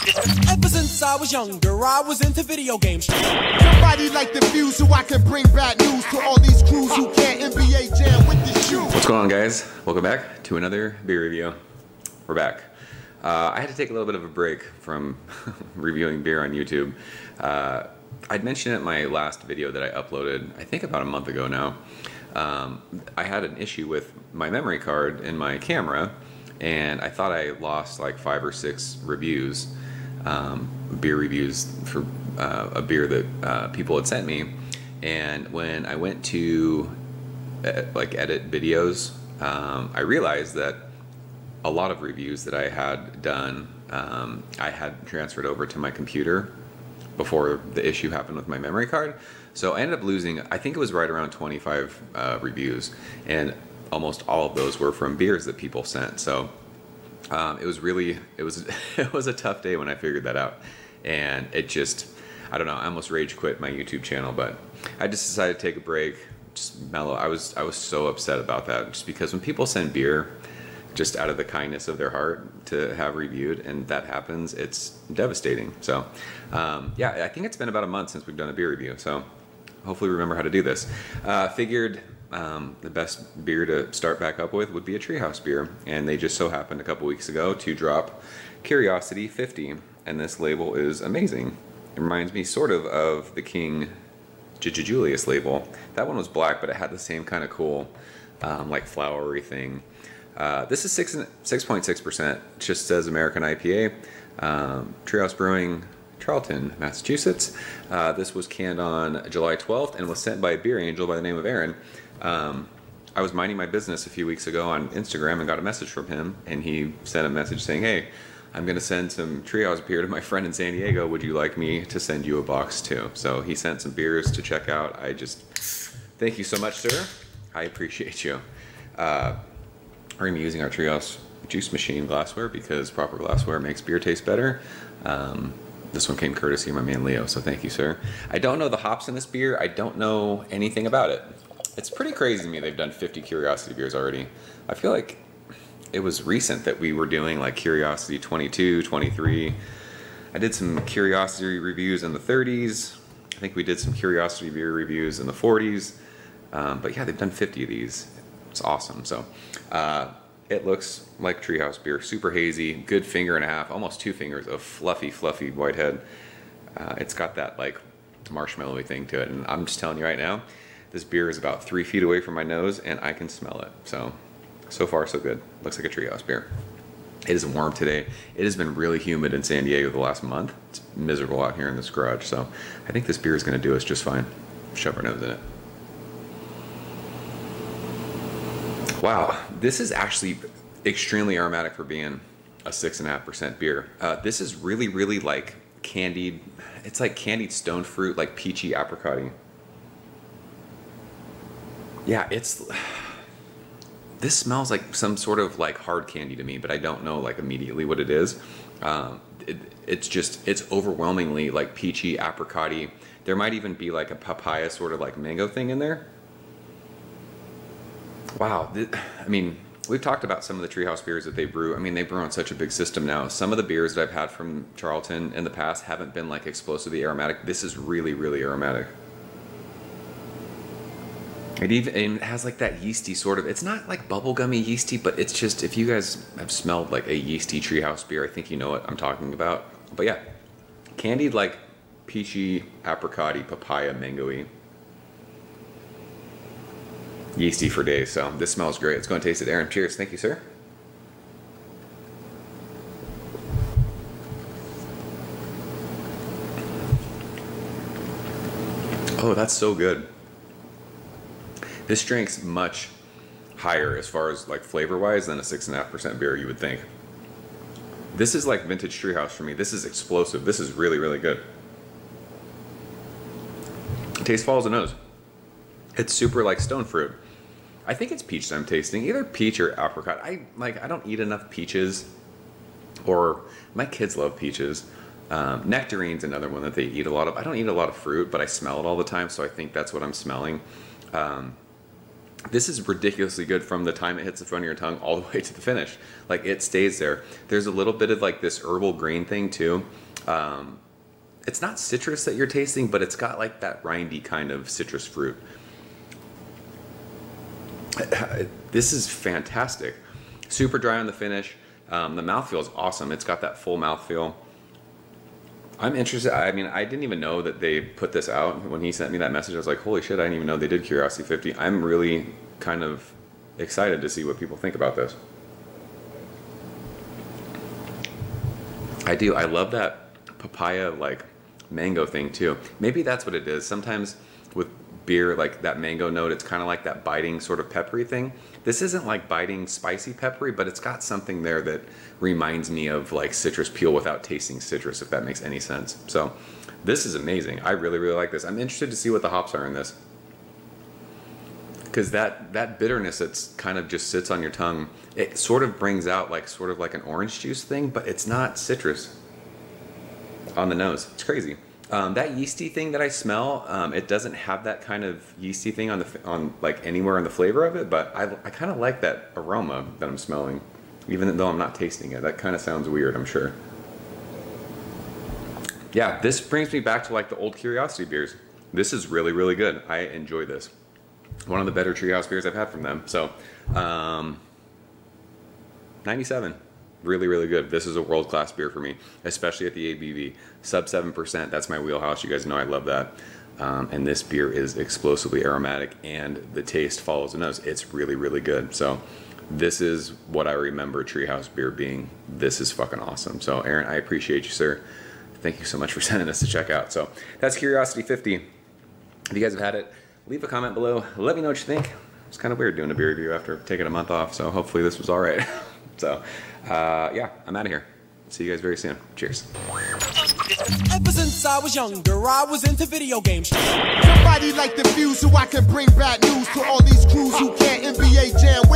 Ever since I was younger, I was into video games. Somebody like the Fuse so I can bring bad news to all these crews who can't NBA jam with the shoe. What's going on, guys? Welcome back to another beer review. We're back. I had to take a little bit of a break from reviewing beer on YouTube. I'd mentioned in my last video that I uploaded, I think about a month ago now. I had an issue with my memory card in my camera, and I thought I lost like 5 or 6 reviews, beer reviews for a beer that people had sent me. And when I went to like edit videos, I realized that a lot of reviews that I had done, I had transferred over to my computer before the issue happened with my memory card. So I ended up losing, I think it was right around 25 reviews, and almost all of those were from beers that people sent. So it was it was a tough day when I figured that out, and it just, I don't know, I almost rage quit my YouTube channel, but I just decided to take a break, just mellow. I was so upset about that, just because when people send beer just out of the kindness of their heart to have reviewed, and that happens, it's devastating. So yeah, I think it's been about a month since we've done a beer review, so hopefully remember how to do this. Figured the best beer to start back up with would be a Treehouse beer, and they just so happened a couple weeks ago to drop Curiosity 50, and this label is amazing. It reminds me sort of the King Julius label. That one was black, but it had the same kind of cool like flowery thing. This is 6.6%. It just says American IPA. Treehouse Brewing, Charlton, Massachusetts. This was canned on July 12th and was sent by a beer angel by the name of Aaron. I was minding my business a few weeks ago on Instagram and got a message from him, and he sent a message saying, "Hey, I'm going to send some Treehouse beer to my friend in San Diego. Would you like me to send you a box too?" So he sent some beers to check out. I just, thank you so much, sir. I appreciate you. We're going to be using our Treehouse juice machine glassware because proper glassware makes beer taste better. This one came courtesy of my man Leo, so thank you, sir. I don't know the hops in this beer. I don't know anything about it. It's pretty crazy to me they've done 50 Curiosity beers already. I feel like it was recent that we were doing like Curiosity 22, 23. I did some Curiosity reviews in the 30s. I think we did some Curiosity beer reviews in the 40s. But yeah, they've done 50 of these. It's awesome. So it looks like Treehouse beer, super hazy, good finger and a half, almost 2 fingers of fluffy whitehead. It's got that like marshmallowy thing to it, and I'm just telling you right now, this beer is about 3 feet away from my nose and I can smell it. So far so good. Looks like a Treehouse beer. It is warm today. It has been really humid in San Diego the last month. It's miserable out here in this garage, so I think this beer is going to do us just fine. Shove our nose in it. Wow, this is actually extremely aromatic for being a 6.5% beer. This is really like candied, it's like candied stone fruit, like peachy apricot-y. Yeah, this smells like some sort of like hard candy to me, but I don't know like immediately what it is. It's overwhelmingly like peachy apricot-y. There might even be like a papaya sort of like mango thing in there. Wow, I mean, we've talked about some of the Treehouse beers that they brew. I mean, they brew on such a big system now. Some of the beers that I've had from Charlton in the past haven't been like explosively aromatic. This is really aromatic. It has like that yeasty sort of, it's not like bubblegummy yeasty, but it's just, if you guys have smelled like a yeasty Treehouse beer, I think you know what I'm talking about. But yeah, candied like peachy, apricot-y, papaya, mango-y. Yeasty for days, so this smells great. Let's go and taste it. Aaron, cheers. Thank you, sir. Oh, that's so good. This drink's much higher as far as like flavor-wise than a 6.5% beer you would think. This is like vintage Treehouse for me. This is explosive. This is really good. Taste follows the nose. It's super like stone fruit. I think it's peach that I'm tasting, either peach or apricot. I don't eat enough peaches, or my kids love peaches. Nectarine's another one that they eat a lot of. I don't eat a lot of fruit, but I smell it all the time, so I think that's what I'm smelling. This is ridiculously good from the time it hits the front of your tongue all the way to the finish. Like, it stays there. There's a little bit of like this herbal green thing too. It's not citrus that you're tasting, but it's got like that rindy kind of citrus fruit. This is fantastic. Super dry on the finish. The mouthfeel is awesome. It's got that full mouthfeel. I'm interested. I mean, I didn't even know that they put this out. When he sent me that message, I was like, holy shit, I didn't even know they did Curiosity 50. I'm really kind of excited to see what people think about this. I do. I love that papaya, like, mango thing too. Maybe that's what it is. Sometimes with beer, like that mango note, it's kind of like that biting sort of peppery thing. This isn't like biting spicy peppery, but it's got something there that reminds me of like citrus peel without tasting citrus, if that makes any sense. So this is amazing. I really, really like this. I'm interested to see what the hops are in this, because that bitterness that's kind of just sits on your tongue, it sort of brings out like sort of like an orange juice thing, but it's not citrus on the nose. It's crazy. That yeasty thing that I smell, it doesn't have that kind of yeasty thing on like anywhere in the flavor of it, but I kind of like that aroma that I'm smelling, even though I'm not tasting it. That kind of sounds weird, I'm sure. Yeah, this brings me back to like the old Curiosity beers. This is really, really good. I enjoy this. One of the better treehouse beers I've had from them. So, 97. Really, really good. This is a world-class beer for me, especially at the ABV. Sub 7%, that's my wheelhouse. You guys know I love that. And this beer is explosively aromatic, and the taste follows the nose. It's really, really good. So this is what I remember treehouse beer being. This is fucking awesome. So Aaron, I appreciate you, sir. Thank you so much for sending us to check out. So that's Curiosity 50. If you guys have had it, leave a comment below. Let me know what you think. It's kind of weird doing a beer review after taking a month off, so hopefully this was all right. So, yeah, I'm out of here. See you guys very soon. Cheers. Ever since I was younger, I was into video games. Somebody like the Fuse so I can bring bad news to all these crews who can't NBA jam